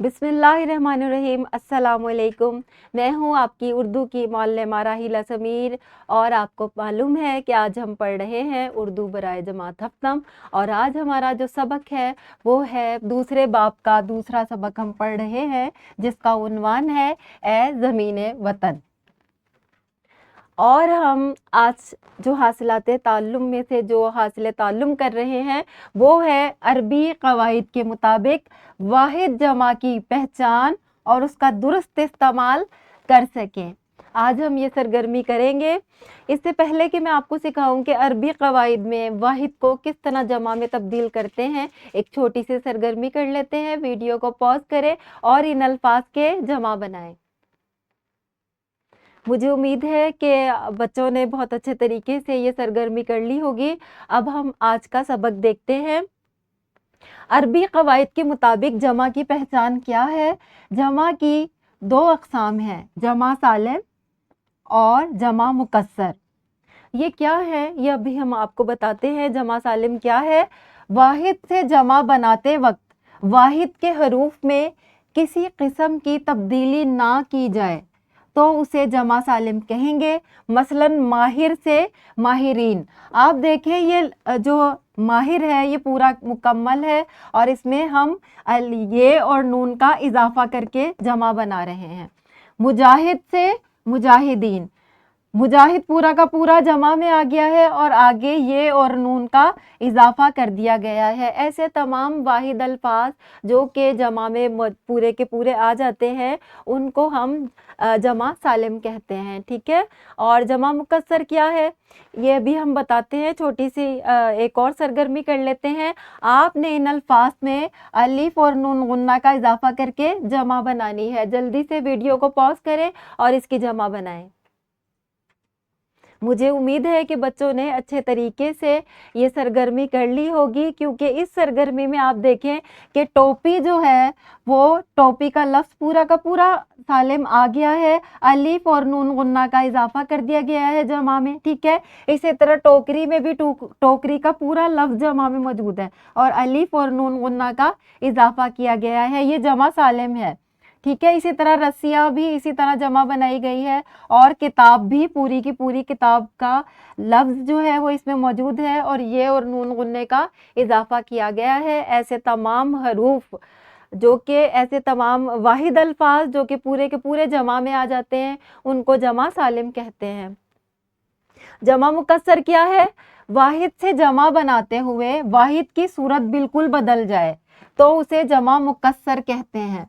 बिस्मिल्लाहिर्रहमानिर्रहीम। अस्सलामुअलैकुम। मैं हूँ आपकी उर्दू की मौल्लमा राहिला समीर और आपको मालूम है कि आज हम पढ़ रहे हैं उर्दू बराए जमात हफ्तम। और आज हमारा जो सबक है वो है दूसरे बाब का दूसरा सबक हम पढ़ रहे हैं, जिसका उन्वान है ए ज़मीने वतन। और हम आज जो हासिलात ताल्लुम में से जो हासिल ताल्लुम कर रहे हैं वो है अरबी कवाइद के मुताबिक वाहिद जमा की पहचान और उसका दुरुस्त इस्तेमाल कर सकें। आज हम ये सरगर्मी करेंगे। इससे पहले कि मैं आपको सिखाऊं कि अरबी कवाइद में वाहिद को किस तरह जमा में तब्दील करते हैं, एक छोटी सी सरगर्मी कर लेते हैं। वीडियो को पॉज करें और इन अल्फाज के जमा बनाएं। मुझे उम्मीद है कि बच्चों ने बहुत अच्छे तरीके से ये सरगर्मी कर ली होगी। अब हम आज का सबक देखते हैं। अरबी कवाइद के मुताबिक जमा की पहचान क्या है? जमा की दो अक़साम हैं, जमा सालिम और जमा मुकस्सर। ये क्या है ये अभी हम आपको बताते हैं। जमा सालिम क्या है? वाहिद से जमा बनाते वक्त वाहिद के हरूफ में किसी किस्म की तब्दीली ना की जाए तो उसे जमा सालिम कहेंगे। मसलन माहिर से माहिरीन। आप देखें ये जो माहिर है ये पूरा मुकम्मल है और इसमें हम ये और नून का इजाफा करके जमा बना रहे हैं। मुजाहिद से मुजाहिदीन। मुजाहिद पूरा का पूरा जमा में आ गया है और आगे ये और नून का इजाफा कर दिया गया है। ऐसे तमाम वाहिद अल्फाज जो कि जमा में पूरे के पूरे आ जाते हैं उनको हम जमा सालिम कहते हैं। ठीक है। और जमा मुकस्सर क्या है ये भी हम बताते हैं। छोटी सी एक और सरगर्मी कर लेते हैं। आपने इन अल्फाज में अलिफ और नून गुन्ना का इजाफा करके जमा बनानी है। जल्दी से वीडियो को पॉज करें और इसकी जमा बनाएं। मुझे उम्मीद है कि बच्चों ने अच्छे तरीके से ये सरगर्मी कर ली होगी, क्योंकि इस सरगर्मी में आप देखें कि टोपी जो है वो टोपी का लफ्ज़ पूरा का पूरा सालिम आ गया है। अलिफ और नून गुन्ना का इजाफा कर दिया गया है जमा में। ठीक है। इसी तरह टोकरी में भी टोकरी का पूरा लफ्ज़ जमा में मौजूद है और अलिफ और नून गुन्ना का इजाफा किया गया है। ये जमा सालिम है। ठीक है। इसी तरह रस्सियाँ भी इसी तरह जमा बनाई गई है और किताब भी पूरी की पूरी किताब का लफ्ज़ जो है वो इसमें मौजूद है और ये और नून गुन्ने का इजाफा किया गया है। ऐसे तमाम हरूफ जो कि ऐसे तमाम वाहिद अल्फाज जो कि पूरे के पूरे जमा में आ जाते हैं उनको जमा सालिम कहते हैं। जमा मुकस्सर क्या है? वाहिद से जमा बनाते हुए वाहिद की सूरत बिल्कुल बदल जाए तो उसे जमा मुकस्सर कहते हैं।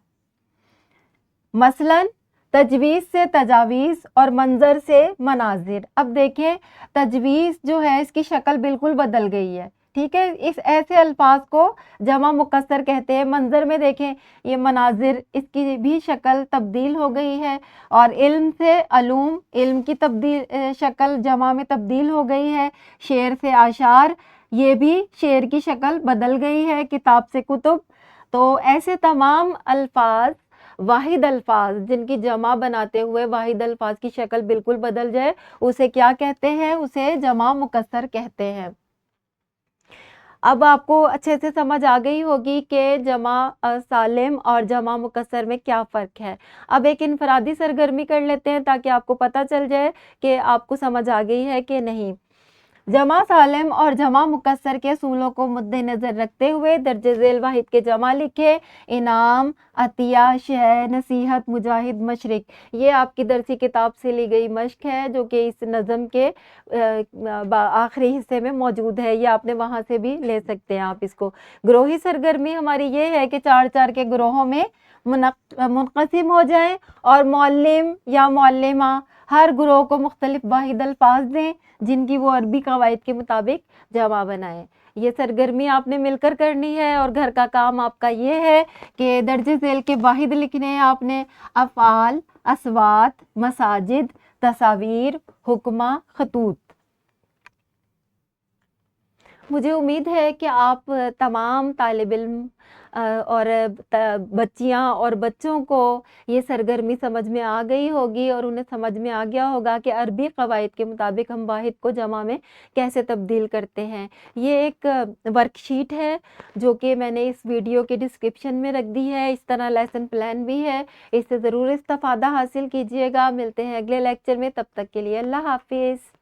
मसलन तजवीज़ से तजावीज़ और मंजर से मनाजिर। अब देखें तजवीज़ जो है इसकी शक्ल बिल्कुल बदल गई है। ठीक है। इस ऐसे अल्फाज को जमा मुकस्सर कहते हैं। मंजर में देखें ये मनाजिर, इसकी भी शक्ल तब्दील हो गई है। और इल्म से अलूम, इल्म की तब्दील शक्ल जमा में तब्दील हो गई है। शेर से आशार, ये भी शेर की शक्ल बदल गई है। किताब से कुतुब। तो ऐसे तमाम अल्फाज वाहिद अल्फाज जिनकी जमा बनाते हुए वाहिद अल्फाज की शक्ल बिल्कुल बदल जाए उसे क्या कहते हैं? उसे जमा मुकस्सर कहते हैं। अब आपको अच्छे से समझ आ गई होगी कि जमा सालिम और जमा मुकस्सर में क्या फ़र्क है। अब एक इनफरादी सरगर्मी कर लेते हैं ताकि आपको पता चल जाए कि आपको समझ आ गई है कि नहीं। जमा सालिम और जमा मुकस्सर के असूलों को मद्देनज़र रखते हुए दर्जे झेल वाहिद के जमा लिखे। इनाम, अतिया, शह, नसीहत, मुजाहिद, मशरिक। ये आपकी दरसी किताब से ली गई मश्क है जो कि इस नज़म के आखिरी हिस्से में मौजूद है। ये आपने वहाँ से भी ले सकते हैं आप इसको। ग्रोही सरगर्मी हमारी ये है कि 4-4 के ग्रोहों में मुनक़सिम हो जाएं और मौल्लिम या मौल्लिमा हर ग्रोह को मुख्तलिफ वाहिद अल्फाज दें जिनकी वो अरबी कवाइद के मुताबिक जमा बनाएं। ये सरगर्मी आपने मिलकर करनी है और घर का काम आपका ये है कि दर्जे झेल के वाहिद लिखने हैं आपने। अफ़आल, अस्वात, मसाजिद, तस्वीर, हुक्मा, खतूत। मुझे उम्मीद है कि आप तमाम तालिब इल्म اور بچیاں اور بچوں کو یہ سرگرمی سمجھ میں آ گئی ہوگی اور انہیں سمجھ میں آ گیا ہوگا کہ عربی قواعد کے مطابق ہم واحد کو جمع میں کیسے تبدیل کرتے ہیں۔ یہ ایک ورک شیٹ ہے جو کہ میں نے اس ویڈیو کے ڈسکرپشن میں رکھ دی ہے، اس طرح لیسن پلان بھی ہے، اس سے ضرور استفادہ حاصل کیجیے گا۔ ملتے ہیں اگلے لیکچر میں، تب تک کے لیے اللہ حافظ۔